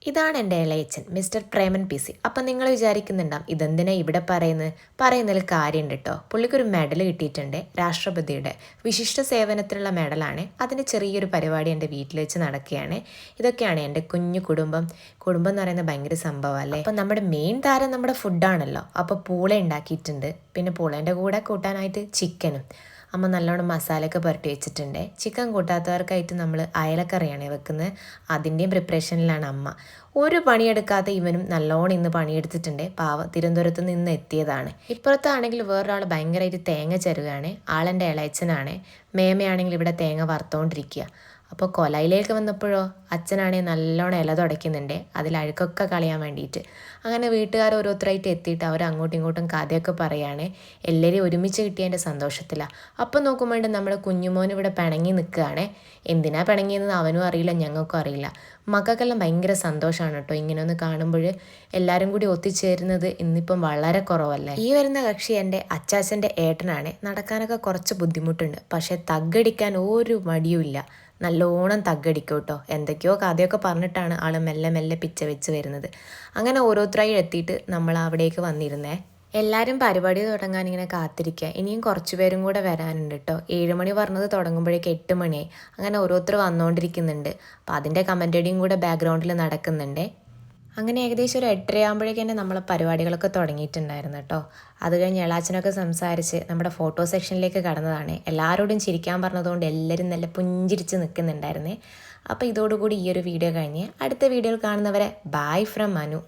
ഇതാണ് എൻ്റെ ഇളയച്ചൻ mister Preman P C. അപ്പം നിങ്ങൾ വിചാരിക്കുന്നുണ്ടാവും ഇതെന്തിനാ ഇവിടെ പറയുന്നതിൽ കാര്യമുണ്ട് കേട്ടോ. പുള്ളിക്കൊരു മെഡൽ കിട്ടിയിട്ടുണ്ട്, രാഷ്ട്രപതിയുടെ വിശിഷ്ട സേവനത്തിനുള്ള മെഡലാണ്. അതിൻ്റെ ചെറിയൊരു പരിപാടി എൻ്റെ വീട്ടിൽ വെച്ച് നടക്കുകയാണ്. ഇതൊക്കെയാണ് എൻ്റെ കുഞ്ഞു കുടുംബം. കുടുംബം എന്ന് പറയുന്നത് ഭയങ്കര സംഭവമല്ലേ. അപ്പം നമ്മുടെ മെയിൻ താരം നമ്മുടെ ഫുഡാണല്ലോ. അപ്പോൾ പൂള ഉണ്ടാക്കിയിട്ടുണ്ട്. പിന്നെ പൂളേൻ്റെ കൂടെ കൂട്ടാനായിട്ട് ചിക്കനും. അമ്മ നല്ലോണം മസാലയൊക്കെ പുരട്ടി വെച്ചിട്ടുണ്ട്. ചിക്കൻ കൂട്ടാത്തവർക്കായിട്ട് നമ്മൾ അയലക്കറിയാണ് വെക്കുന്നത്. അതിൻ്റെയും പ്രിപ്പറേഷനിലാണ് അമ്മ. ഒരു പണിയെടുക്കാതെ ഇവനും നല്ലോണം ഇന്ന് പണിയെടുത്തിട്ടുണ്ട്. തിരുവനന്തപുരത്ത് നിന്ന് എത്തിയതാണ്. ഇപ്പുറത്താണെങ്കിൽ വേറൊരാൾ ഭയങ്കരമായിട്ട് തേങ്ങ ചെരുകയാണ്. ആളെൻ്റെ ഇളയച്ചനാണ്. മേമയാണെങ്കിൽ ഇവിടെ തേങ്ങ വറുത്തുകൊണ്ടിരിക്കുക. അപ്പോൾ കൊലയിലേക്ക് വന്നപ്പോഴോ അച്ഛനാണെങ്കിൽ നല്ലോണം ഇല തുടയ്ക്കുന്നുണ്ട്, അതിൽ അഴുക്കൊക്കെ കളയാൻ വേണ്ടിയിട്ട്. അങ്ങനെ വീട്ടുകാർ ഓരോരുത്തരായിട്ട് എത്തിയിട്ട് അവർ അങ്ങോട്ടും ഇങ്ങോട്ടും കഥയൊക്കെ പറയുകയാണ്. എല്ലാവരും ഒരുമിച്ച് കിട്ടിയതിൻ്റെ സന്തോഷത്തിലാണ്. അപ്പം നോക്കുമ്പോൾ നമ്മുടെ കുഞ്ഞുമോൻ ഇവിടെ പിണങ്ങി നിൽക്കുകയാണ്. എന്തിനാ പിണങ്ങിയെന്ന് അവനും അറിയില്ല, ഞങ്ങൾക്കും അറിയില്ല. മക്കൾക്കെല്ലാം ഭയങ്കര സന്തോഷമാണ് കേട്ടോ ഇങ്ങനെ ഒന്ന് കാണുമ്പോൾ. എല്ലാവരും കൂടി ഒത്തുചേരുന്നത് ഇന്നിപ്പം വളരെ കുറവല്ലേ. ഈ വരുന്ന കക്ഷി എൻ്റെ അച്ചാച്ചൻ്റെ ഏട്ടനാണ്. നടക്കാനൊക്കെ കുറച്ച് ബുദ്ധിമുട്ടുണ്ട്, പക്ഷേ തഗ്ഗടിക്കാൻ ഒരു മടിയുമില്ല. നല്ലോണം തഗ്ഗടിക്കും കേട്ടോ. എന്തൊക്കെയോ കഥയൊക്കെ പറഞ്ഞിട്ടാണ് ആൾ മെല്ലെ മെല്ലെ പിച്ച വെച്ച് വരുന്നത്. അങ്ങനെ ഓരോരുത്തരായി എത്തിയിട്ട് നമ്മൾ അവിടേക്ക് വന്നിരുന്നേ. എല്ലാവരും പരിപാടി തുടങ്ങാൻ ഇങ്ങനെ കാത്തിരിക്കുക. ഇനിയും കുറച്ച് പേരും കൂടെ വരാനുണ്ട് കേട്ടോ. 7 മണി പറഞ്ഞത് തുടങ്ങുമ്പോഴേക്ക് 8 മണിയായി. അങ്ങനെ ഓരോരുത്തർ വന്നുകൊണ്ടിരിക്കുന്നുണ്ട്. അപ്പോൾ അതിൻ്റെ കമൻറ്റടിയും കൂടെ ബാക്ക്ഗ്രൗണ്ടിൽ നടക്കുന്നുണ്ട്. അങ്ങനെ ഏകദേശം ഒരു 8:30 ആകുമ്പോഴേക്കും തന്നെ നമ്മളെ പരിപാടികളൊക്കെ തുടങ്ങിയിട്ടുണ്ടായിരുന്നു കേട്ടോ. അത് കഴിഞ്ഞ് എളാച്ചനൊക്കെ സംസാരിച്ച് നമ്മുടെ ഫോട്ടോ സെക്ഷനിലേക്ക് കടന്നതാണ്. എല്ലാവരോടും ചിരിക്കാൻ പറഞ്ഞതുകൊണ്ട് എല്ലാവരും നല്ല പുഞ്ചിരിച്ച് നിൽക്കുന്നുണ്ടായിരുന്നേ. അപ്പോൾ ഇതോടുകൂടി ഈ ഒരു വീഡിയോ കഴിഞ്ഞ് അടുത്ത വീഡിയോയിൽ കാണുന്നവരെ ബൈ ഫ്രം മനു.